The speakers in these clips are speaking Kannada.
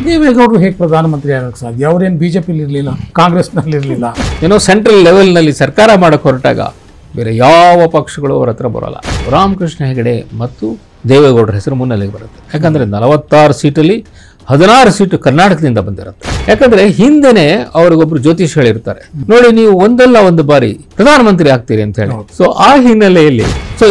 ದೇವೇಗೌಡರು ಹೇಗೆ ಪ್ರಧಾನಮಂತ್ರಿ ಆಗಕ್ಕೆ ಸಾಧ್ಯ? ಅವರೇನು ಬಿಜೆಪಿಲಿ ಇರಲಿಲ್ಲ, ಕಾಂಗ್ರೆಸ್ನಲ್ಲಿ ಇರಲಿಲ್ಲ. ಏನೋ ಸೆಂಟ್ರಲ್ ಲೆವೆಲ್ನಲ್ಲಿ ಸರ್ಕಾರ ಮಾಡಕ್ಕೆ ಹೊರಟಾಗ ಬೇರೆ ಯಾವ ಪಕ್ಷಗಳು ಅವರ ಹತ್ರ ಬರೋಲ್ಲ. ರಾಮಕೃಷ್ಣ ಹೆಗಡೆ ಮತ್ತು ದೇವೇಗೌಡರ ಹೆಸರು ಮುನ್ನೆಲೆಗೆ ಬರುತ್ತೆ. ಯಾಕಂದರೆ 46 ಸೀಟಲ್ಲಿ 16 ಸೀಟು ಕರ್ನಾಟಕದಿಂದ ಬಂದಿರುತ್ತೆ. ಯಾಕಂದರೆ ಹಿಂದೆನೇ ಅವ್ರಿಗೊಬ್ರು ಜ್ಯೋತಿಷ್ ಹೇಳಿರ್ತಾರೆ, ನೋಡಿ ನೀವು ಒಂದಲ್ಲ ಒಂದು ಬಾರಿ ಪ್ರಧಾನಮಂತ್ರಿ ಆಗ್ತೀರಿ ಅಂತ ಹೇಳಿ. ಸೊ ಆ ಹಿನ್ನೆಲೆಯಲ್ಲಿ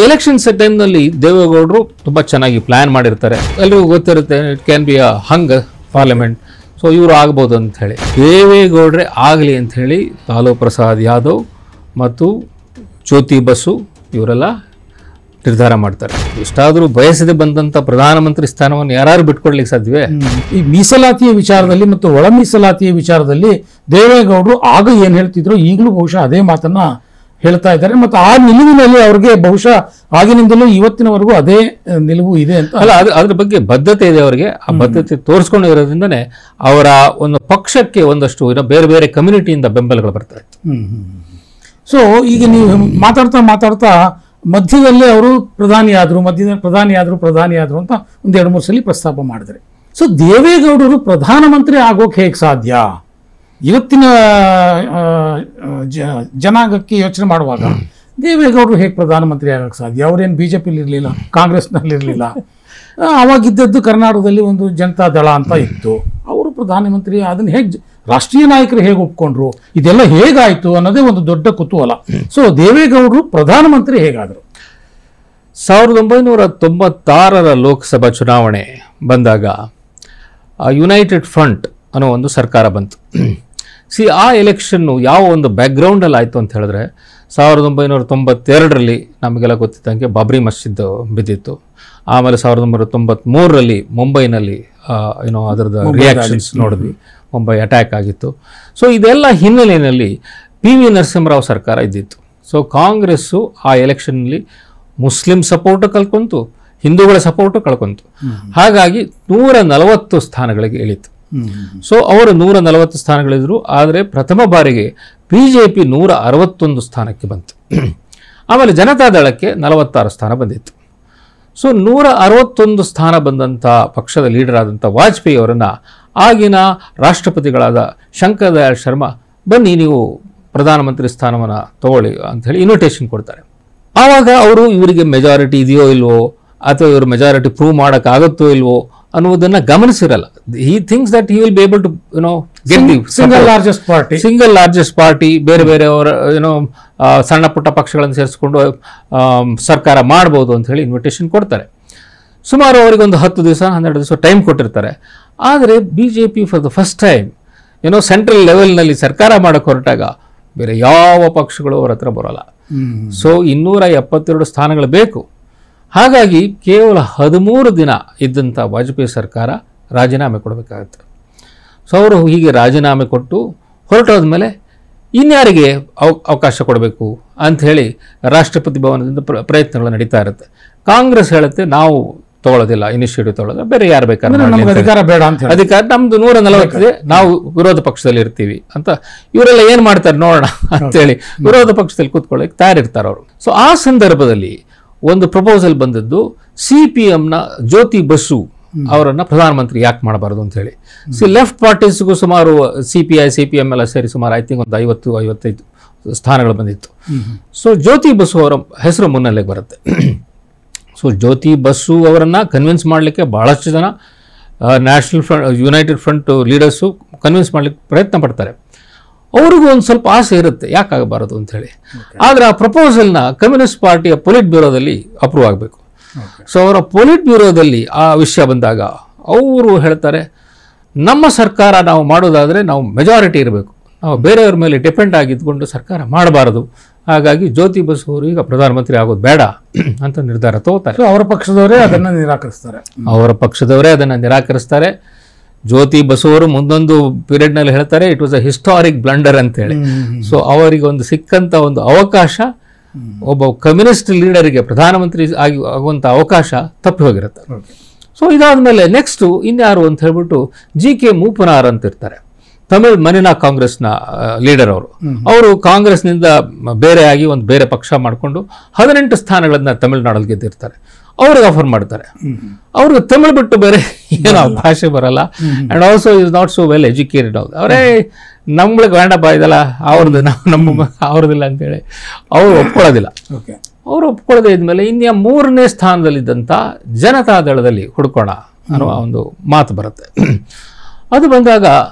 ಎಲೆಕ್ಷನ್ಸ್ ಟೈಮ್ನಲ್ಲಿ ದೇವೇಗೌಡರು ತುಂಬ ಚೆನ್ನಾಗಿ ಪ್ಲಾನ್ ಮಾಡಿರ್ತಾರೆ. ಎಲ್ರಿಗೂ ಗೊತ್ತಿರುತ್ತೆ, it can be a hang parliament, so ಇವರು ಆಗ್ಬೋದು ಅಂತ ಹೇಳಿ. ದೇವೇಗೌಡ್ರೆ ಆಗಲಿ ಅಂತ ಹೇಳಿ ಲಾಲೂ ಪ್ರಸಾದ್ ಯಾದವ್ ಮತ್ತು ಜ್ಯೋತಿ ಬಸು ಇವರೆಲ್ಲ ನಿರ್ಧಾರ ಮಾಡ್ತಾರೆ. ಇಷ್ಟಾದರೂ ಬಯಸದೆ ಬಂದಂಥ ಪ್ರಧಾನಮಂತ್ರಿ ಸ್ಥಾನವನ್ನು ಯಾರು ಬಿಟ್ಕೊಡ್ಲಿಕ್ಕೆ ಸಾಧ್ಯವೇ? ಈ ಮೀಸಲಾತಿಯ ವಿಚಾರದಲ್ಲಿ ಮತ್ತು ಒಳ ಮೀಸಲಾತಿಯ ವಿಚಾರದಲ್ಲಿ ದೇವೇಗೌಡರು ಆಗ ಏನು ಹೇಳ್ತಿದ್ರು, ಈಗಲೂ ಬಹುಶಃ ಅದೇ ಮಾತನ್ನ ಹೇಳ್ತಾ ಇದ್ದಾರೆ. ಮತ್ತು ಆ ನಿಲುವಿನಲ್ಲಿ ಅವ್ರಿಗೆ ಬಹುಶಃ ಆಗಿನಿಂದಲೂ ಇವತ್ತಿನವರೆಗೂ ಅದೇ ನಿಲುವು ಇದೆ ಅಂತ. ಅಲ್ಲ, ಅದ್ರ ಬಗ್ಗೆ ಬದ್ಧತೆ ಇದೆ ಅವರಿಗೆ. ಆ ಬದ್ಧತೆ ತೋರಿಸ್ಕೊಂಡು ಇರೋದ್ರಿಂದನೇ ಅವರ ಒಂದು ಪಕ್ಷಕ್ಕೆ ಒಂದಷ್ಟು ಬೇರೆ ಬೇರೆ ಕಮ್ಯುನಿಟಿಯಿಂದ ಬೆಂಬಲಗಳು ಬರ್ತಾ ಇತ್ತು. ಸೊ ಈಗ ನೀವು ಮಾತಾಡ್ತಾ ಮಧ್ಯದಲ್ಲಿ ಅವರು ಪ್ರಧಾನಿ ಆದರು ಅಂತ ಒಂದು 2-3 ಸಲ ಪ್ರಸ್ತಾಪ ಮಾಡಿದ್ರೆ. ಸೊ ದೇವೇಗೌಡರು ಪ್ರಧಾನಮಂತ್ರಿ ಆಗೋಕೆ ಹೇಗೆ ಸಾಧ್ಯ? ಇವತ್ತಿನ ಜನಾಂಗಕ್ಕೆ ಯೋಚನೆ ಮಾಡುವಾಗ ದೇವೇಗೌಡರು ಹೇಗೆ ಪ್ರಧಾನಮಂತ್ರಿ ಆಗಕ್ಕೆ ಸಾಧ್ಯ? ಅವರೇನು ಬಿಜೆಪಿಲಿ ಇರಲಿಲ್ಲ, ಕಾಂಗ್ರೆಸ್ನಲ್ಲಿ ಇರಲಿಲ್ಲ. ಅವಾಗಿದ್ದದ್ದು ಕರ್ನಾಟಕದಲ್ಲಿ ಒಂದು ಜನತಾ ದಳ ಅಂತ ಇತ್ತು. ಅವರು ಪ್ರಧಾನಮಂತ್ರಿ ಅದನ್ನು ಹೇಗೆ ರಾಷ್ಟ್ರೀಯ ನಾಯಕರು ಹೇಗೆ ಒಪ್ಕೊಂಡ್ರು, ಇದೆಲ್ಲ ಹೇಗಾಯಿತು ಅನ್ನೋದೇ ಒಂದು ದೊಡ್ಡ ಕುತೂಹಲ. ಸೊ ದೇವೇಗೌಡರು ಪ್ರಧಾನಮಂತ್ರಿ ಹೇಗಾದರು? 1996 ಲೋಕಸಭಾ ಚುನಾವಣೆ ಬಂದಾಗ ಯುನೈಟೆಡ್ ಫ್ರಂಟ್ ಅನ್ನೋ ಒಂದು ಸರ್ಕಾರ ಬಂತು. ಆ ಎಲೆಕ್ಷನ್ನು ಯಾವ ಒಂದು ಬ್ಯಾಕ್ಗ್ರೌಂಡಲ್ಲಿ ಆಯಿತು ಅಂತ ಹೇಳಿದ್ರೆ, 1992 ನಮಗೆಲ್ಲ ಗೊತ್ತಿದ್ದಂಗೆ ಬಾಬ್ರಿ ಮಸ್ಜಿದ್ ಬಿದ್ದಿತ್ತು. ಆಮೇಲೆ 1993 ಮುಂಬೈನಲ್ಲಿ ಅದರದ್ದು ರಿಯಾಕ್ಷನ್ಸ್ ನೋಡಿದ್ವಿ, ಮುಂಬೈ ಅಟ್ಯಾಕ್ ಆಗಿತ್ತು. ಸೊ ಇದೆಲ್ಲ ಹಿನ್ನೆಲೆಯಲ್ಲಿ PV ನರಸಿಂಹರಾವ್ ಸರ್ಕಾರ ಇದ್ದಿತ್ತು. ಸೊ ಕಾಂಗ್ರೆಸ್ಸು ಆ ಎಲೆಕ್ಷನ್ನಲ್ಲಿ ಮುಸ್ಲಿಂ ಸಪೋರ್ಟು ಕಳ್ಕೊಂತು, ಹಿಂದೂಗಳ ಸಪೋರ್ಟು ಕಳ್ಕೊಂತು. ಹಾಗಾಗಿ 140 ಸ್ಥಾನಗಳಿಗೆ ಇಳಿತು. ಸೊ ಅವರು 140 ಸ್ಥಾನಗಳಿದ್ರು. ಆದರೆ ಪ್ರಥಮ ಬಾರಿಗೆ BJP 161 ಸ್ಥಾನಕ್ಕೆ ಬಂತು. ಆಮೇಲೆ ಜನತಾದಳಕ್ಕೆ 46 ಸ್ಥಾನ ಬಂದಿತ್ತು. ಸೊ 161 ಸ್ಥಾನ ಬಂದಂಥ ಪಕ್ಷದ ಲೀಡರ್ ಆದಂಥ ವಾಜಪೇಯಿ ಅವರನ್ನು ಆಗಿನ ರಾಷ್ಟ್ರಪತಿಗಳಾದ ಶಂಕರ್ ದಯಾಳ್ ಶರ್ಮಾ, ಬನ್ನಿ ನೀವು ಪ್ರಧಾನಮಂತ್ರಿ ಸ್ಥಾನವನ್ನು ತಗೊಳ್ಳಿ ಅಂಥೇಳಿ ಇನ್ವಿಟೇಷನ್ ಕೊಡ್ತಾರೆ. ಆವಾಗ ಅವರು ಇವರಿಗೆ ಮೆಜಾರಿಟಿ ಇದೆಯೋ ಇಲ್ವೋ, ಅಥವಾ ಇವರು ಮೆಜಾರಿಟಿ ಪ್ರೂವ್ ಮಾಡೋಕ್ಕಾಗುತ್ತೋ ಇಲ್ವೋ ಅನ್ನೋದನ್ನು ಗಮನಿಸಿರಲ್ಲ. He thinks that he will be able to get the single largest party, ಬೇರೆ ಬೇರೆ ಅವರ ಸಣ್ಣ ಪುಟ್ಟ ಪಕ್ಷಗಳನ್ನು ಸೇರಿಸ್ಕೊಂಡು ಸರ್ಕಾರ ಮಾಡ್ಬೋದು ಅಂತ ಹೇಳಿ ಇನ್ವಿಟೇಷನ್ ಕೊಡ್ತಾರೆ. ಸುಮಾರು ಅವರಿಗೆ ಒಂದು 10 ದಿವಸ 12 ದಿವಸ ಟೈಮ್ ಕೊಟ್ಟಿರ್ತಾರೆ. ಆದರೆ BJP for the first time central ಲೆವೆಲ್ನಲ್ಲಿ ಸರ್ಕಾರ ಮಾಡೋಕ್ಕೆ ಹೊರಟಾಗ ಬೇರೆ ಯಾವ ಪಕ್ಷಗಳು ಅವರ ಹತ್ರ ಬರೋಲ್ಲ. ಸೊ 272 ಸ್ಥಾನಗಳು ಬೇಕು. ಹಾಗಾಗಿ ಕೇವಲ 13 ದಿನ ಇದ್ದಂಥ ವಾಜಪೇಯಿ ಸರ್ಕಾರ ರಾಜೀನಾಮೆ ಕೊಡಬೇಕಾಗತ್ತೆ. ಸೊ ಅವರು ಹೀಗೆ ರಾಜೀನಾಮೆ ಕೊಟ್ಟು ಹೊರಟೋದ ಮೇಲೆ ಇನ್ಯಾರಿಗೆ ಅವಕಾಶ ಕೊಡಬೇಕು ಅಂಥೇಳಿ ರಾಷ್ಟ್ರಪತಿ ಭವನದಿಂದ ಪ್ರಯತ್ನಗಳು ನಡೀತಾ ಇರುತ್ತೆ. ಕಾಂಗ್ರೆಸ್ ಹೇಳುತ್ತೆ, ನಾವು ತಗೊಳ್ಳೋದಿಲ್ಲ, ಇನಿಷಿಯೇಟಿವ್ ತಗೊಳ್ಳೋದು, ಬೇರೆ ಯಾರು ಬೇಕಾದ್ರೆ ಅಧಿಕಾರ ಬೇಡ ಅಂತ, ಅಧಿಕಾರ ನಮ್ದು 140 ನಾವು ವಿರೋಧ ಪಕ್ಷದಲ್ಲಿ ಇರ್ತೀವಿ ಅಂತ. ಇವರೆಲ್ಲ ಏನು ಮಾಡ್ತಾರೆ ನೋಡೋಣ ಅಂತೇಳಿ ವಿರೋಧ ಪಕ್ಷದಲ್ಲಿ ಕೂತ್ಕೊಳ್ಳೋಕೆ ತಯಾರಿರ್ತಾರೆ ಅವರು. ಸೊ ಆ ಸಂದರ್ಭದಲ್ಲಿ ಒಂದು ಪ್ರಪೋಸಲ್ ಬಂದದ್ದು, CPMನ ಜ್ಯೋತಿ ಬಸು ಅವರನ್ನು ಪ್ರಧಾನಮಂತ್ರಿ ಯಾಕೆ ಮಾಡಬಾರ್ದು ಅಂತ ಹೇಳಿ. ಲೆಫ್ಟ್ ಪಾರ್ಟೀಸ್ಗೂ ಸುಮಾರು CPI CPM ಎಲ್ಲ ಸೇರಿ ಸುಮಾರು ಐ ಥಿಂಕ್ ಒಂದು 50-55 ಸ್ಥಾನಗಳು ಬಂದಿತ್ತು. ಸೊ ಜ್ಯೋತಿ ಬಸು ಅವರ ಹೆಸರು ಮುನ್ನೆಲೆಗೆ ಬರುತ್ತೆ. ಸೊ ಜ್ಯೋತಿ ಬಸು ಅವರನ್ನು ಕನ್ವಿನ್ಸ್ ಮಾಡಲಿಕ್ಕೆ ಭಾಳಷ್ಟು ಜನ national front, United front leaders convince ಮಾಡಲಿಕ್ಕೆ ಪ್ರಯತ್ನ ಪಡ್ತಾರೆ. ಅವ್ರಿಗೂ ಒಂದು ಸ್ವಲ್ಪ ಆಸೆ ಇರುತ್ತೆ ಯಾಕಾಗಬಾರದು ಅಂಥೇಳಿ. ಆದರೆ ಆ ಪ್ರಪೋಸಲ್ನ ಕಮ್ಯುನಿಸ್ಟ್ ಪಾರ್ಟಿಯ ಪೊಲಿಟ್ ಬ್ಯೂರೋದಲ್ಲಿ ಅಪ್ರೂವ್ ಆಗಬೇಕು. ಸೊ ಅವರ ಪೊಲಿಟ್ ಬ್ಯೂರೋದಲ್ಲಿ ಆ ವಿಷಯ ಬಂದಾಗ ಅವರು ಹೇಳ್ತಾರೆ, ನಮ್ಮ ಸರ್ಕಾರ ನಾವು ಮಾಡೋದಾದರೆ ನಾವು ಮೆಜಾರಿಟಿ ಇರಬೇಕು, ನಾವು ಬೇರೆಯವ್ರ ಮೇಲೆ ಡಿಪೆಂಡ್ ಆಗಿದ್ದುಕೊಂಡು ಸರ್ಕಾರ ಮಾಡಬಾರದು. ಹಾಗಾಗಿ ಜ್ಯೋತಿ ಬಸು ಅವರು ಈಗ ಪ್ರಧಾನಮಂತ್ರಿ ಆಗೋದು ಬೇಡ ಅಂತ ನಿರ್ಧಾರ ತಗೋತಾರೆ. ಅವರ ಪಕ್ಷದವರೇ ಅದನ್ನು ನಿರಾಕರಿಸ್ತಾರೆ. ಜ್ಯೋತಿ ಬಸು ಅವರು ಮುಂದೊಂದು ಪೀರಿಯಡ್ನಲ್ಲಿ ಹೇಳ್ತಾರೆ, it was a historic blunder ಅಂತೇಳಿ. ಸೊ ಅವರಿಗೆ ಒಂದು ಸಿಕ್ಕಂಥ ಒಂದು ಅವಕಾಶ, ಒಬ್ಬ ಕಮ್ಯುನಿಸ್ಟ್ ಲೀಡರಿಗೆ ಪ್ರಧಾನಮಂತ್ರಿ ಆಗುವಂಥ ಅವಕಾಶ ತಪ್ಪಿ ಹೋಗಿರುತ್ತೆ. ಸೊ ಇದಾದ ಮೇಲೆ ನೆಕ್ಸ್ಟು ಇನ್ಯಾರು ಅಂತ ಹೇಳ್ಬಿಟ್ಟು GK ಮೂಪನಾರ್ ಅಂತ ಇರ್ತಾರೆ. ತಮಿಳ್ ಮನಿನಾ ಕಾಂಗ್ರೆಸ್ನ ಲೀಡರ್ ಅವರು ಕಾಂಗ್ರೆಸ್ನಿಂದ ಬೇರೆಯಾಗಿ ಒಂದು ಬೇರೆ ಪಕ್ಷ ಮಾಡಿಕೊಂಡು 18 ಸ್ಥಾನಗಳನ್ನ ತಮಿಳುನಾಡಲ್ಲಿ ಗೆದ್ದಿರ್ತಾರೆ. ಅವ್ರಿಗೆ ಆಫರ್ ಮಾಡ್ತಾರೆ. ಅವ್ರಿಗೆ ತಮಿಳ್ ಬಿಟ್ಟು ಬೇರೆ ಏನೋ ಭಾಷೆ ಬರಲ್ಲ, and also is not so well educated. ಅವರೇ ನಮ್ಗಳಿಗೆ ಬೇಡಪ್ಪ ಇದೆಲ್ಲ ಅವ್ರದ್ದು, ನಮ್ಮ ಅವ್ರದ್ದಿಲ್ಲ ಅಂತೇಳಿ ಅವರು ಒಪ್ಕೊಳ್ಳೋದಿಲ್ಲ. ಅವರು ಒಪ್ಕೊಳ್ಳದೆ ಇದ್ಮೇಲೆ ಇನ್ನು 3ನೇ ಸ್ಥಾನದಲ್ಲಿದ್ದಂಥ ಜನತಾದಳದಲ್ಲಿ ಹುಡ್ಕೋಣ ಅನ್ನೋ ಒಂದು ಮಾತು ಬರುತ್ತೆ. ಅದು ಬಂದಾಗ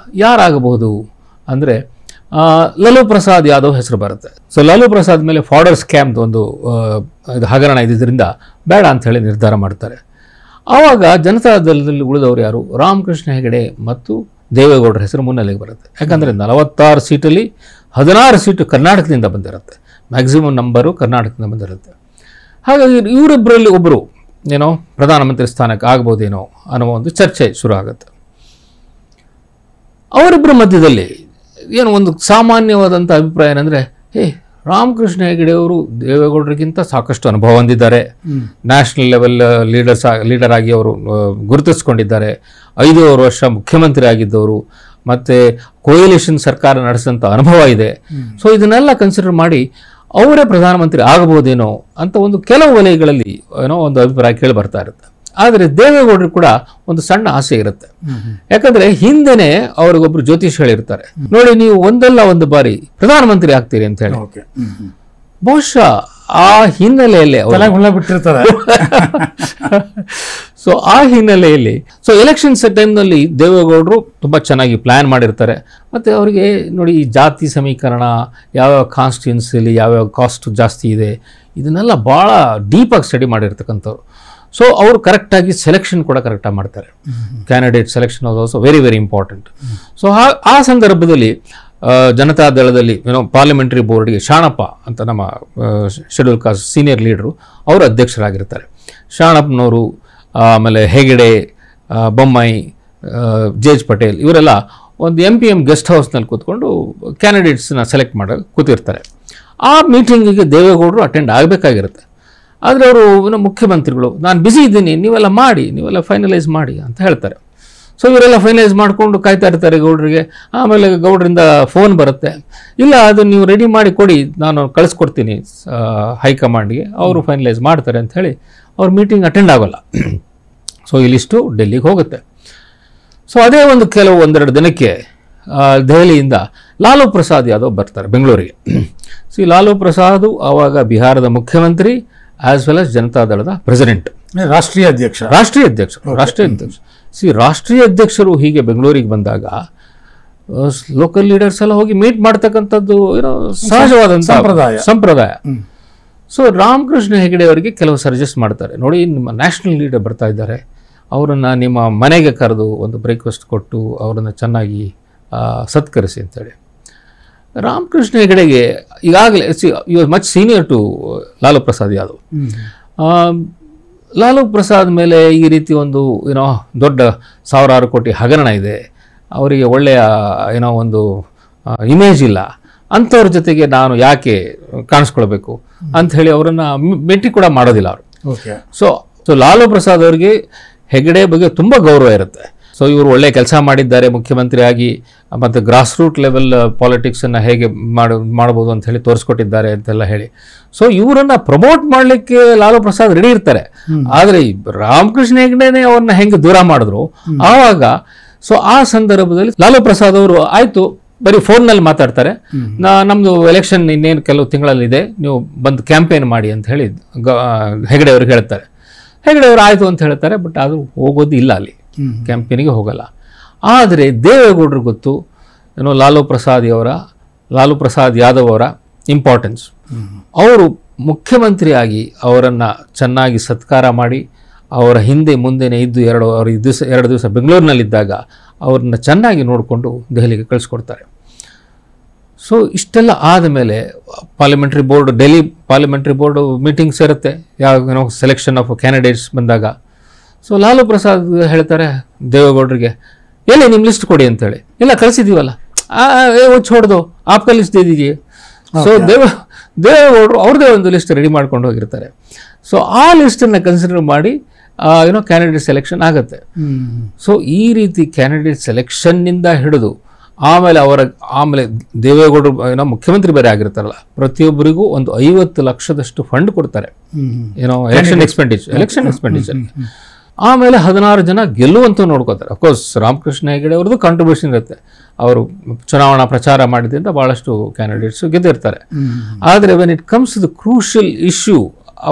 ಯಾರಾಗಬಹುದು ಅಂದರೆ ಲಾಲೂ ಪ್ರಸಾದ್ ಯಾದವ್ ಹೆಸರು ಬರುತ್ತೆ. ಸೊ ಲಾಲೂ ಪ್ರಸಾದ್ ಮೇಲೆ ಫಾರ್ಡರ್ ಸ್ಕ್ಯಾಮ್ದು ಒಂದು ಹಗರಣ ಇದ್ದಿದ್ದರಿಂದ ಬೇಡ ಅಂತ ಹೇಳಿ ನಿರ್ಧಾರ ಮಾಡ್ತಾರೆ. ಆವಾಗ ಜನತಾದಳದಲ್ಲಿ ಉಳಿದವರು ಯಾರು? ರಾಮಕೃಷ್ಣ ಹೆಗಡೆ ಮತ್ತು ದೇವೇಗೌಡರ ಹೆಸರು ಮುನ್ನೆಲೆಗೆ ಬರುತ್ತೆ. ಯಾಕಂದರೆ 46 ಸೀಟಲ್ಲಿ 16 ಸೀಟು ಕರ್ನಾಟಕದಿಂದ ಬಂದಿರುತ್ತೆ, ಮ್ಯಾಕ್ಸಿಮಮ್ ನಂಬರು ಕರ್ನಾಟಕದಿಂದ ಬಂದಿರುತ್ತೆ. ಹಾಗಾಗಿ ಇವರಿಬ್ಬರಲ್ಲಿ ಒಬ್ಬರು ಏನೋ ಪ್ರಧಾನಮಂತ್ರಿ ಸ್ಥಾನಕ್ಕೆ ಆಗ್ಬೋದೇನೋ ಅನ್ನೋ ಒಂದು ಚರ್ಚೆ ಶುರು ಆಗುತ್ತೆ. ಅವರಿಬ್ಬರ ಮಧ್ಯದಲ್ಲಿ ಏನು ಒಂದು ಸಾಮಾನ್ಯವಾದಂಥ ಅಭಿಪ್ರಾಯ ಏನಂದರೆ, ರಾಮಕೃಷ್ಣ ಹೆಗಡೆ ಅವರು ದೇವೇಗೌಡರಿಗಿಂತ ಸಾಕಷ್ಟು ಅನುಭವ ಹೊಂದಿದ್ದಾರೆ, ನ್ಯಾಷನಲ್ ಲೆವೆಲ್ ಲೀಡರ್ ಆಗಿ ಅವರು ಗುರುತಿಸ್ಕೊಂಡಿದ್ದಾರೆ, 5 ವರ್ಷ ಮುಖ್ಯಮಂತ್ರಿ ಆಗಿದ್ದವರು, ಮತ್ತು ಕೋಯಲಿಷನ್ ಸರ್ಕಾರ ನಡೆಸಿದಂಥ ಅನುಭವ ಇದೆ. ಸೊ ಇದನ್ನೆಲ್ಲ ಕನ್ಸಿಡರ್ ಮಾಡಿ ಅವರೇ ಪ್ರಧಾನಮಂತ್ರಿ ಆಗಬಹುದೇನೋ ಅಂತ ಒಂದು ಕೆಲವು ವಲಯಗಳಲ್ಲಿ ಏನೋ ಒಂದು ಅಭಿಪ್ರಾಯ ಕೇಳಿ ಬರ್ತಾ ಇರುತ್ತೆ. ಆದರೆ ದೇವೇಗೌಡರು ಕೂಡ ಒಂದು ಸಣ್ಣ ಆಸೆ ಇರುತ್ತೆ. ಯಾಕಂದ್ರೆ ಹಿಂದೆನೆ ಅವ್ರಿಗೊಬ್ರು ಜ್ಯೋತಿಷ್ ಹೇಳಿರ್ತಾರೆ, ನೋಡಿ ನೀವು ಒಂದಲ್ಲ ಒಂದು ಬಾರಿ ಪ್ರಧಾನಮಂತ್ರಿ ಆಗ್ತೀರಿ ಅಂತ ಹೇಳಿ. ಬಹುಶಃ ಆ ಹಿನ್ನೆಲೆಯಲ್ಲಿ ಬಿಟ್ಟಿರ್ತಾರೆ. ಸೊ ಆ ಹಿನ್ನೆಲೆಯಲ್ಲಿ ಎಲೆಕ್ಷನ್ಸ್ ಟೈಮ್ನಲ್ಲಿ ದೇವೇಗೌಡರು ತುಂಬ ಚೆನ್ನಾಗಿ ಪ್ಲ್ಯಾನ್ ಮಾಡಿರ್ತಾರೆ. ಮತ್ತು ಅವರಿಗೆ ನೋಡಿ ಈ ಜಾತಿ ಸಮೀಕರಣ, ಯಾವ್ಯಾವ ಕಾನ್ಸ್ಟಿಟ್ಯೂನ್ಸಿಲಿ ಯಾವ್ಯಾವ ಕಾಸ್ಟ್ ಜಾಸ್ತಿ ಇದೆ, ಇದನ್ನೆಲ್ಲ ಭಾಳ ಡೀಪಾಗಿ ಸ್ಟಡಿ ಮಾಡಿರ್ತಕ್ಕಂಥವ್ರು. ಸೊ ಅವರು ಕರೆಕ್ಟಾಗಿ ಸೆಲೆಕ್ಷನ್ ಕೂಡ ಕರೆಕ್ಟಾಗಿ ಮಾಡ್ತಾರೆ. Candidate selection was also very very important. So ಆ ಸಂದರ್ಭದಲ್ಲಿ ಜನತಾದಳದಲ್ಲಿ ಪಾರ್ಲಿಮೆಂಟರಿ ಬೋರ್ಡ್ಗೆ ಶಾಣಪ್ಪ ಅಂತ ನಮ್ಮ ಶೆಡ್ಯೂಲ್ ಕಾಸ್ಟ್ ಸೀನಿಯರ್ ಲೀಡರು ಅವರು ಅಧ್ಯಕ್ಷರಾಗಿರ್ತಾರೆ. ಶಾಣಪ್ಪನವರು, ಆಮೇಲೆ ಹೆಗಡೆ, ಬೊಮ್ಮಾಯಿ, ಜೇಜ್ ಪಟೇಲ್ ಇವರೆಲ್ಲ ಒಂದು MPM ಗೆಸ್ಟ್ ಹೌಸ್ನಲ್ಲಿ ಕೂತ್ಕೊಂಡು ಕ್ಯಾಂಡಿಡೇಟ್ಸ್ನ ಸೆಲೆಕ್ಟ್ ಮಾಡೋಕೆ ಕೂತಿರ್ತಾರೆ. ಆ ಮೀಟಿಂಗಿಗೆ ದೇವೇಗೌಡರು ಅಟೆಂಡ್ ಆಗಬೇಕಾಗಿರುತ್ತೆ. ಆದರೆ ಅವರು ಮುಖ್ಯಮಂತ್ರಿಗಳು ನಾನು ಬ್ಯುಸಿ ಇದ್ದೀನಿ, ನೀವೆಲ್ಲ ಮಾಡಿ, ನೀವೆಲ್ಲ ಫೈನಲೈಸ್ ಮಾಡಿ ಅಂತ ಹೇಳ್ತಾರೆ. ಸೊ ಇವರೆಲ್ಲ ಫೈನಲೈಸ್ ಮಾಡಿಕೊಂಡು ಕಾಯ್ತಾ ಇರ್ತಾರೆ ಗೌಡ್ರಿಗೆ. ಆಮೇಲೆ ಗೌಡ್ರಿಂದ ಫೋನ್ ಬರುತ್ತೆ, ಇಲ್ಲ ಅದು ನೀವು ರೆಡಿ ಮಾಡಿ ಕೊಡಿ, ನಾನು ಕಳಿಸ್ಕೊಡ್ತೀನಿ ಹೈಕಮಾಂಡ್ಗೆ, ಅವರು ಫೈನಲೈಸ್ ಮಾಡ್ತಾರೆ ಅಂತ ಹೇಳಿ ಅವ್ರ ಮೀಟಿಂಗ್ ಅಟೆಂಡ್ ಆಗೋಲ್ಲ. ಸೊ ಇಲ್ಲಿಷ್ಟು ಡೆಲ್ಲಿಗೆ ಹೋಗುತ್ತೆ. ಸೊ ಅದೇ ಒಂದು ಒಂದೆರಡು ದಿನಕ್ಕೆ ದೆಹಲಿಯಿಂದ ಲಾಲೂ ಪ್ರಸಾದ್ ಯಾದವ್ ಬರ್ತಾರೆ ಬೆಂಗಳೂರಿಗೆ. ಲಾಲೂ ಪ್ರಸಾದ್ ಆವಾಗ ಬಿಹಾರದ ಮುಖ್ಯಮಂತ್ರಿ ಆಸ್ ವೆಲ್ ಆಸ್ ಜನತಾದಳದ ಪ್ರೆಸಿಡೆಂಟ್, ರಾಷ್ಟ್ರೀಯ ಅಧ್ಯಕ್ಷ. ರಾಷ್ಟ್ರೀಯ ಅಧ್ಯಕ್ಷರು ಹೀಗೆ ಬೆಂಗಳೂರಿಗೆ ಬಂದಾಗ ಲೋಕಲ್ ಲೀಡರ್ಸ್ ಎಲ್ಲ ಹೋಗಿ ಮೀಟ್ ಮಾಡ್ತಕ್ಕಂಥದ್ದು ಏನೋ ಸಹಜವಾದಂಥ ಸಂಪ್ರದಾಯ. ಸೊ ರಾಮಕೃಷ್ಣ ಹೆಗಡೆ ಅವರಿಗೆ ಕೆಲವು ಸಜೆಸ್ಟ್ ಮಾಡ್ತಾರೆ, ನೋಡಿ ನಿಮ್ಮ ನ್ಯಾಷನಲ್ ಲೀಡರ್ ಬರ್ತಾ ಇದ್ದಾರೆ, ಅವರನ್ನು ನಿಮ್ಮ ಮನೆಗೆ ಕರೆದು ಒಂದು ಬ್ರೇಕ್ಫಾಸ್ಟ್ ಕೊಟ್ಟು ಅವರನ್ನು ಚೆನ್ನಾಗಿ ಸತ್ಕರಿಸಿ ಅಂತೇಳಿ. ರಾಮಕೃಷ್ಣ ಹೆಗಡೆಗೆ ಈಗಾಗಲೇ you was much senior to Lalu Prasad Yadav. Lalu Prasad ಮೇಲೆ ಈ ರೀತಿ ಒಂದು ದೊಡ್ಡ 1000 ಕೋಟಿ ಹಗರಣ ಇದೆ, ಅವರಿಗೆ ಒಳ್ಳೆಯ ಒಂದು ಇಮೇಜ್ ಇಲ್ಲ, ಅಂಥವ್ರ ಜೊತೆಗೆ ನಾನು ಯಾಕೆ ಕಾಣಿಸ್ಕೊಳ್ಬೇಕು ಅಂಥೇಳಿ ಅವರನ್ನು ಭೇಟಿ ಕೂಡ ಮಾಡೋದಿಲ್ಲ ಅವರು. ಸೊ ಲಾಲೂ ಪ್ರಸಾದ್ ಅವರಿಗೆ ಹೆಗಡೆ ಬಗ್ಗೆ ತುಂಬ ಗೌರವ ಇರುತ್ತೆ. ಸೊ ಇವರು ಒಳ್ಳೆ ಕೆಲಸ ಮಾಡಿದ್ದಾರೆ ಮುಖ್ಯಮಂತ್ರಿ ಆಗಿ, ಮತ್ತು ಗ್ರಾಸ್ ರೂಟ್ ಲೆವೆಲ್ ಪಾಲಿಟಿಕ್ಸನ್ನು ಹೇಗೆ ಮಾಡ್ಬೋದು ಅಂತ ಹೇಳಿ ತೋರಿಸ್ಕೊಟ್ಟಿದ್ದಾರೆ ಅಂತೆಲ್ಲ ಹೇಳಿ. ಸೊ ಇವರನ್ನು ಪ್ರಮೋಟ್ ಮಾಡಲಿಕ್ಕೆ ಲಾಲೂ ಪ್ರಸಾದ್ ರೆಡಿ ಇರ್ತಾರೆ. ಆದರೆ ರಾಮಕೃಷ್ಣ ಹೆಗಡೆನೇ ಅವ್ರನ್ನ ಹೆಂಗೆ ದೂರ ಮಾಡಿದ್ರು ಆವಾಗ, ಸೊ ಆ ಸಂದರ್ಭದಲ್ಲಿ ಲಾಲೂ ಪ್ರಸಾದ್ ಅವರು ಆಯಿತು ಬರೀ ಫೋನ್ನಲ್ಲಿ ಮಾತಾಡ್ತಾರೆ, ನಮ್ಮದು ಎಲೆಕ್ಷನ್ ಇನ್ನೇನು ಕೆಲವು ತಿಂಗಳಲ್ಲಿದೆ, ನೀವು ಬಂದು ಕ್ಯಾಂಪೇನ್ ಮಾಡಿ ಅಂತ ಹೇಳಿ ಹೆಗಡೆ ಅವ್ರಿಗೆ ಹೇಳ್ತಾರೆ. ಹೆಗಡೆ ಅವರು ಆಯಿತು ಅಂತ ಹೇಳ್ತಾರೆ, ಬಟ್ ಅದು ಹೋಗೋದು ಇಲ್ಲ, ಅಲ್ಲಿ ಕ್ಯಾಂಪೇನಿಗೆ ಹೋಗಲ್ಲ. ಆದರೆ ದೇವೇಗೌಡರು ಗೊತ್ತು ಲಾಲೂ ಪ್ರಸಾದ್ ಯಾದವ್ ಅವರ ಇಂಪಾರ್ಟೆನ್ಸ್. ಅವರು ಮುಖ್ಯಮಂತ್ರಿಯಾಗಿ ಅವರನ್ನು ಚೆನ್ನಾಗಿ ಸತ್ಕಾರ ಮಾಡಿ, ಅವರ ಹಿಂದೆ ಮುಂದೆನೇ ಇದ್ದು ಎರಡು ದಿವಸ ಬೆಂಗಳೂರಿನಲ್ಲಿದ್ದಾಗ ಅವ್ರನ್ನ ಚೆನ್ನಾಗಿ ನೋಡಿಕೊಂಡು ದೆಹಲಿಗೆ ಕಳಿಸ್ಕೊಡ್ತಾರೆ. ಸೊ ಇಷ್ಟೆಲ್ಲ ಆದಮೇಲೆ ಡೆಲ್ಲಿ ಪಾರ್ಲಿಮೆಂಟ್ರಿ ಬೋರ್ಡು ಮೀಟಿಂಗ್ ಸೇರುತ್ತೆ, ಯಾವ ಸೆಲೆಕ್ಷನ್ ಆಫ್ ಕ್ಯಾಂಡಿಡೇಟ್ಸ್ ಬಂದಾಗ. ಸೊ ಲಾಲೂ ಪ್ರಸಾದ್ ಹೇಳ್ತಾರೆ ದೇವೇಗೌಡರಿಗೆ, ಎಲ್ಲಿ ನಿಮ್ಮ ಲಿಸ್ಟ್ ಕೊಡಿ ಅಂತೇಳಿ. ಇಲ್ಲ ಕಳಿಸಿದ್ದೀವಲ್ಲ, ಹೊಡೆದು ಆಪ್ಕ ಲಿಸ್ಟ್ ದೀಜಿಯೇ. ಸೊ ದೇವೇಗೌಡರು ಅವ್ರದ್ದೇ ಒಂದು ಲಿಸ್ಟ್ ರೆಡಿ ಮಾಡ್ಕೊಂಡು ಹೋಗಿರ್ತಾರೆ. ಸೊ ಆ ಲಿಸ್ಟನ್ನು ಕನ್ಸಿಡರ್ ಮಾಡಿ ಕ್ಯಾಂಡಿಡೇಟ್ ಸೆಲೆಕ್ಷನ್ ಆಗುತ್ತೆ. ಸೊ ಈ ರೀತಿ ಕ್ಯಾಂಡಿಡೇಟ್ ಸೆಲೆಕ್ಷನ್ನಿಂದ ಹಿಡಿದು ಆಮೇಲೆ ದೇವೇಗೌಡರು ಏನೋ ಮುಖ್ಯಮಂತ್ರಿ ಬೇರೆ ಆಗಿರ್ತಾರಲ್ಲ, ಪ್ರತಿಯೊಬ್ಬರಿಗೂ ಒಂದು 50 ಲಕ್ಷದಷ್ಟು ಫಂಡ್ ಕೊಡ್ತಾರೆ, ಏನೋ ಎಲೆಕ್ಷನ್ ಎಕ್ಸ್ಪೆಂಡಿಚರ್. ಆಮೇಲೆ 16 ಜನ ಗೆಲ್ಲುವಂತ ನೋಡ್ಕೋತಾರೆ. ಅಫ್ಕೋರ್ಸ್ ರಾಮಕೃಷ್ಣ ಹೆಗಡೆ ಅವ್ರದ್ದು ಕಾಂಟ್ರಿಬ್ಯೂಷನ್ ಇರುತ್ತೆ, ಅವರು ಚುನಾವಣಾ ಪ್ರಚಾರ ಮಾಡಿದ್ರಿಂದ ಬಹಳಷ್ಟು ಕ್ಯಾಂಡಿಡೇಟ್ಸ್ ಗೆದ್ದಿರ್ತಾರೆ. ಆದರೆ when it comes to the crucial issue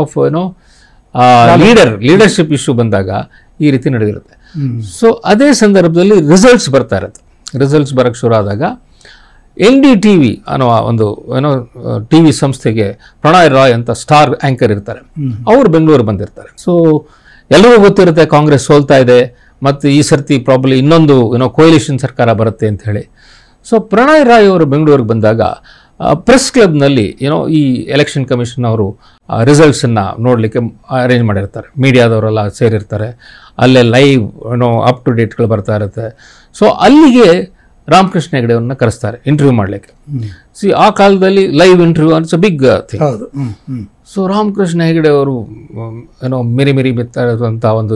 of leadership issue ಬಂದಾಗ ಈ ರೀತಿ ನಡೆದಿರುತ್ತೆ. ಸೊ ಅದೇ ಸಂದರ್ಭದಲ್ಲಿ ರಿಸಲ್ಟ್ಸ್ ಬರ್ತಾ ಇರುತ್ತೆ. ರಿಸಲ್ಟ್ಸ್ ಬರೋಕ್ಕೆ ಶುರು ಆದಾಗ NDTV ಅನ್ನೋ ಒಂದು TV ಸಂಸ್ಥೆಗೆ ಪ್ರಣಯ್ ರಾಯ್ ಅಂತ ಸ್ಟಾರ್ ಆಂಕರ್ ಇರ್ತಾರೆ, ಅವರು ಬೆಂಗಳೂರು ಬಂದಿರ್ತಾರೆ. ಸೊ ಎಲ್ಲರಿಗೂ ಗೊತ್ತಿರುತ್ತೆ ಕಾಂಗ್ರೆಸ್ ಸೋಲ್ತಾ ಇದೆ ಮತ್ತು ಈ ಸರ್ತಿ ಪ್ರಾಬ್ಲಿ ಇನ್ನೊಂದು ಕೊಯಲಿಷನ್ ಸರ್ಕಾರ ಬರುತ್ತೆ ಅಂತ ಹೇಳಿ. ಸೊ ಪ್ರಣಯ್ ರಾಯ್ ಅವರು ಬೆಂಗಳೂರಿಗೆ ಬಂದಾಗ ಪ್ರೆಸ್ ಕ್ಲಬ್ನಲ್ಲಿ ಈ ಎಲೆಕ್ಷನ್ ಕಮಿಷನ್ ಅವರು ರಿಸಲ್ಟ್ಸನ್ನು ನೋಡಲಿಕ್ಕೆ ಅರೇಂಜ್ ಮಾಡಿರ್ತಾರೆ, ಮೀಡಿಯಾದವರೆಲ್ಲ ಸೇರಿರ್ತಾರೆ, ಅಲ್ಲೇ ಲೈವ್ ಅಪ್ ಟು ಡೇಟ್ಗಳು ಬರ್ತಾ ಇರುತ್ತೆ. ಸೊ ಅಲ್ಲಿಗೆ ರಾಮಕೃಷ್ಣ ಹೆಗಡೆ ಅವ್ರನ್ನ ಕರೆಸ್ತಾರೆ ಇಂಟರ್ವ್ಯೂ ಮಾಡಲಿಕ್ಕೆ. ಆ ಕಾಲದಲ್ಲಿ ಲೈವ್ ಇಂಟರ್ವ್ಯೂ ಅನ್ಸ್ big thing. So Ramakrishna Hegde ಅವರು ಮಿರಿ ಬಿತ್ತಿರುವಂಥ ಒಂದು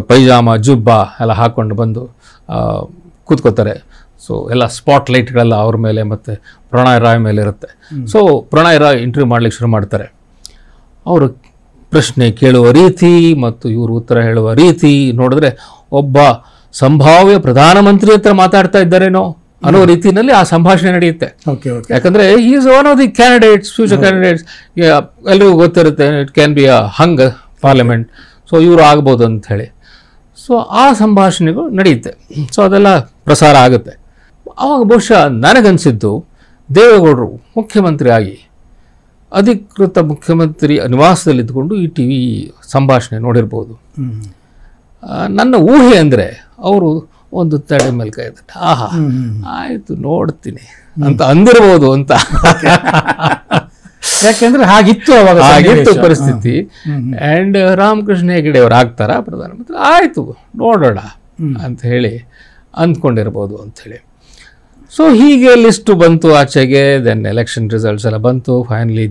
ಪೈಜಾಮ ಜುಬ್ಬ ಎಲ್ಲ ಹಾಕ್ಕೊಂಡು ಬಂದು ಕೂತ್ಕೋತಾರೆ. ಸೊ ಎಲ್ಲ ಸ್ಪಾಟ್ ಲೈಟ್ಗಳೆಲ್ಲ ಅವ್ರ ಮೇಲೆ ಮತ್ತು ಪ್ರಣಯ್ ರಾಯ್ ಮೇಲೆ ಇರುತ್ತೆ. ಸೊ ಪ್ರಣಯ್ ರಾಯ್ ಇಂಟರ್ವ್ಯೂ ಮಾಡ್ಲಿಕ್ಕೆ ಶುರು ಮಾಡ್ತಾರೆ. ಅವರು ಪ್ರಶ್ನೆ ಕೇಳುವ ರೀತಿ ಮತ್ತು ಇವರು ಉತ್ತರ ಹೇಳುವ ರೀತಿ ನೋಡಿದ್ರೆ ಒಬ್ಬ ಸಂಭಾವ್ಯ ಪ್ರಧಾನಮಂತ್ರಿ ಹತ್ರ ಮಾತಾಡ್ತಾ ಇದ್ದಾರೇನೋ ಅನ್ನೋ ರೀತಿಯಲ್ಲಿ ಆ ಸಂಭಾಷಣೆ ನಡೆಯುತ್ತೆ. ಯಾಕಂದ್ರೆ is one of the candidates, future candidates, ಎಲ್ರಿಗೂ ಗೊತ್ತಿರುತ್ತೆ it can be a hang parliament, so ಇವರು ಆಗ್ಬೋದು ಅಂತ ಹೇಳಿ. ಸೊ ಆ ಸಂಭಾಷಣೆಗಳು ನಡೆಯುತ್ತೆ. ಸೊ ಅದೆಲ್ಲ ಪ್ರಸಾರ ಆಗುತ್ತೆ. ಆವಾಗ ಬಹುಶಃ ನನಗನ್ಸಿದ್ದು ದೇವೇಗೌಡರು ಮುಖ್ಯಮಂತ್ರಿ ಆಗಿ ಅಧಿಕೃತ ಮುಖ್ಯಮಂತ್ರಿ ನಿವಾಸದಲ್ಲಿದ್ದುಕೊಂಡು ಈ TV ಸಂಭಾಷಣೆ ನೋಡಿರ್ಬೋದು. ನನ್ನ ಊಹೆ ಅಂದರೆ ಅವರು ಒಂದು ತಡೆ ಮೇಲೆ ಕೈ ಇದ್ದಾರೆ, ಆಹಾ ಆಯಿತು ನೋಡ್ತೀನಿ ಅಂತ ಅಂದಿರ್ಬೋದು ಅಂತ. ಯಾಕೆಂದ್ರೆ ಹಾಗಿತ್ತು ಪರಿಸ್ಥಿತಿ. ಆ್ಯಂಡ್ ರಾಮಕೃಷ್ಣ ಹೆಗಡೆ ಅವರು ಆಗ್ತಾರ ಪ್ರಧಾನಮಂತ್ರಿ, ಆಯಿತು ನೋಡೋಣ ಅಂತ ಹೇಳಿ ಅಂದ್ಕೊಂಡಿರ್ಬೋದು ಅಂಥೇಳಿ. ಸೊ ಹೀಗೆ ಲಿಸ್ಟು ಬಂತು ಆಚೆಗೆ. ದೆನ್ ಎಲೆಕ್ಷನ್ ರಿಸಲ್ಟ್ಸ್ ಎಲ್ಲ ಬಂತು. ಫೈನಲಿ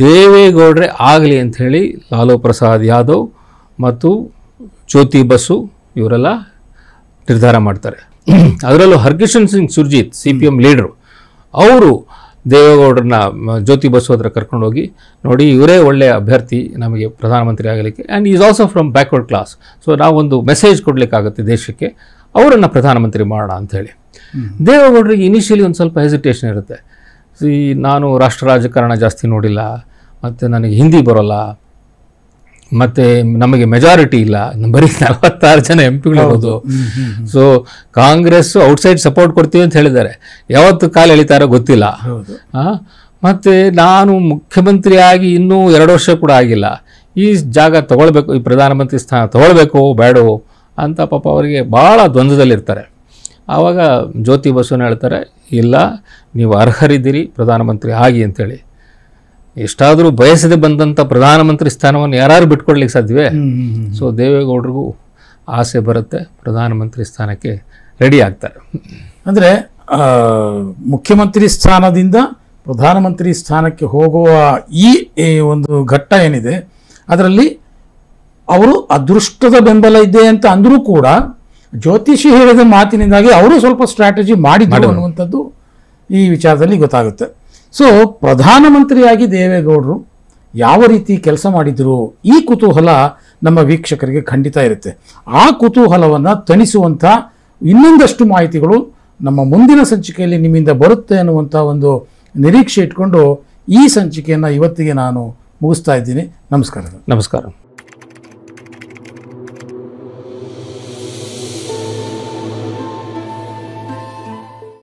ದೇವೇಗೌಡ್ರೆ ಆಗಲಿ ಅಂಥೇಳಿ ಲಾಲೂ ಪ್ರಸಾದ್ ಯಾದವ್ ಮತ್ತು ಜ್ಯೋತಿ ಬಸು ಇವರೆಲ್ಲ ನಿರ್ಧಾರ ಮಾಡ್ತಾರೆ. ಅದರಲ್ಲೂ ಹರ್ಕಿಶನ್ ಸಿಂಗ್ ಸುರ್ಜಿತ್ CPM ಲೀಡರು, ಅವರು ದೇವೇಗೌಡರನ್ನ ಜ್ಯೋತಿ ಬಸು ಹತ್ರ ಕರ್ಕೊಂಡೋಗಿ, ನೋಡಿ ಇವರೇ ಒಳ್ಳೆಯ ಅಭ್ಯರ್ಥಿ ನಮಗೆ ಪ್ರಧಾನಮಂತ್ರಿ ಆಗಲಿಕ್ಕೆ, and is also from backward class, so ನಾವೊಂದು ಮೆಸೇಜ್ ಕೊಡಲಿಕ್ಕಾಗುತ್ತೆ ದೇಶಕ್ಕೆ, ಅವರನ್ನು ಪ್ರಧಾನಮಂತ್ರಿ ಮಾಡೋಣ ಅಂಥೇಳಿ. ದೇವೇಗೌಡರಿಗೆ ಇನಿಷಿಯಲಿ ಒಂದು ಸ್ವಲ್ಪ ಹೆಸಿಟೇಷನ್ ಇರುತ್ತೆ. ನಾನು ರಾಷ್ಟ್ರ ರಾಜಕಾರಣ ಜಾಸ್ತಿ ನೋಡಿಲ್ಲ, ಮತ್ತು ನನಗೆ ಹಿಂದಿ ಬರೋಲ್ಲ, ಮತ್ತು ನಮಗೆ ಮೆಜಾರಿಟಿ ಇಲ್ಲ, ಬರೀ 46 ಜನ MP ಗಳಿರೋದು. ಸೊ ಕಾಂಗ್ರೆಸ್ ಔಟ್ಸೈಡ್ ಸಪೋರ್ಟ್ ಕೊಡ್ತೀವಿ ಅಂತ ಹೇಳಿದ್ದಾರೆ, ಯಾವತ್ತು ಕಾಲು ಎಳಿತಾರೋ ಗೊತ್ತಿಲ್ಲ. ಮತ್ತು ನಾನು ಮುಖ್ಯಮಂತ್ರಿಯಾಗಿ ಇನ್ನೂ 2 ವರ್ಷ ಕೂಡ ಆಗಿಲ್ಲ, ಈ ಜಾಗ ತೊಗೊಳ್ಬೇಕು, ಈ ಪ್ರಧಾನಮಂತ್ರಿ ಸ್ಥಾನ ತೊಗೊಳ್ಬೇಕು ಬೇಡೋ ಅಂತ ಪಾಪ ಅವರಿಗೆ ಭಾಳ ದ್ವಂದ್ವದಲ್ಲಿರ್ತಾರೆ. ಆವಾಗ ಜ್ಯೋತಿ ಬಸುನ ಹೇಳ್ತಾರೆ, ಇಲ್ಲ ನೀವು ಅರ್ಹರಿದ್ದೀರಿ ಪ್ರಧಾನಮಂತ್ರಿ ಆಗಿ ಅಂಥೇಳಿ. ಎಷ್ಟಾದರೂ ಬಯಸದೆ ಬಂದಂಥ ಪ್ರಧಾನಮಂತ್ರಿ ಸ್ಥಾನವನ್ನು ಯಾರು ಬಿಟ್ಕೊಡ್ಲಿಕ್ಕೆ ಸಾಧ್ಯವೇ? ಸೊ ದೇವೇಗೌಡರಿಗೂ ಆಸೆ ಬರುತ್ತೆ, ಪ್ರಧಾನಮಂತ್ರಿ ಸ್ಥಾನಕ್ಕೆ ರೆಡಿ ಆಗ್ತಾರೆ. ಅಂದರೆ ಮುಖ್ಯಮಂತ್ರಿ ಸ್ಥಾನದಿಂದ ಪ್ರಧಾನಮಂತ್ರಿ ಸ್ಥಾನಕ್ಕೆ ಹೋಗುವ ಈ ಒಂದು ಘಟ್ಟ ಏನಿದೆ, ಅದರಲ್ಲಿ ಅವರು ಅದೃಷ್ಟದ ಬೆಂಬಲ ಇದೆ ಅಂತ ಅಂದರೂ ಕೂಡ ಜ್ಯೋತಿಷಿ ಹೇಳಿದ ಮಾತಿನಿಂದಾಗಿ ಅವರು ಸ್ವಲ್ಪ ಸ್ಟ್ರಾಟಜಿ ಮಾಡಿದ್ರು ಅನ್ನುವಂಥದ್ದು ಈ ವಿಚಾರದಲ್ಲಿ ಗೊತ್ತಾಗುತ್ತೆ. ಸೊ ಪ್ರಧಾನಮಂತ್ರಿಯಾಗಿ ದೇವೇಗೌಡರು ಯಾವ ರೀತಿ ಕೆಲಸ ಮಾಡಿದ್ರು, ಈ ಕುತೂಹಲ ನಮ್ಮ ವೀಕ್ಷಕರಿಗೆ ಖಂಡಿತ ಇರುತ್ತೆ. ಆ ಕುತೂಹಲವನ್ನು ತಣಿಸುವಂಥ ಇನ್ನೊಂದಷ್ಟು ಮಾಹಿತಿಗಳು ನಮ್ಮ ಮುಂದಿನ ಸಂಚಿಕೆಯಲ್ಲಿ ನಿಮ್ಮಿಂದ ಬರುತ್ತೆ ಅನ್ನುವಂಥ ಒಂದು ನಿರೀಕ್ಷೆ ಇಟ್ಕೊಂಡು ಈ ಸಂಚಿಕೆಯನ್ನು ಇವತ್ತಿಗೆ ನಾನು ಮುಗಿಸ್ತಾ ಇದ್ದೀನಿ. ನಮಸ್ಕಾರ. ನಮಸ್ಕಾರ.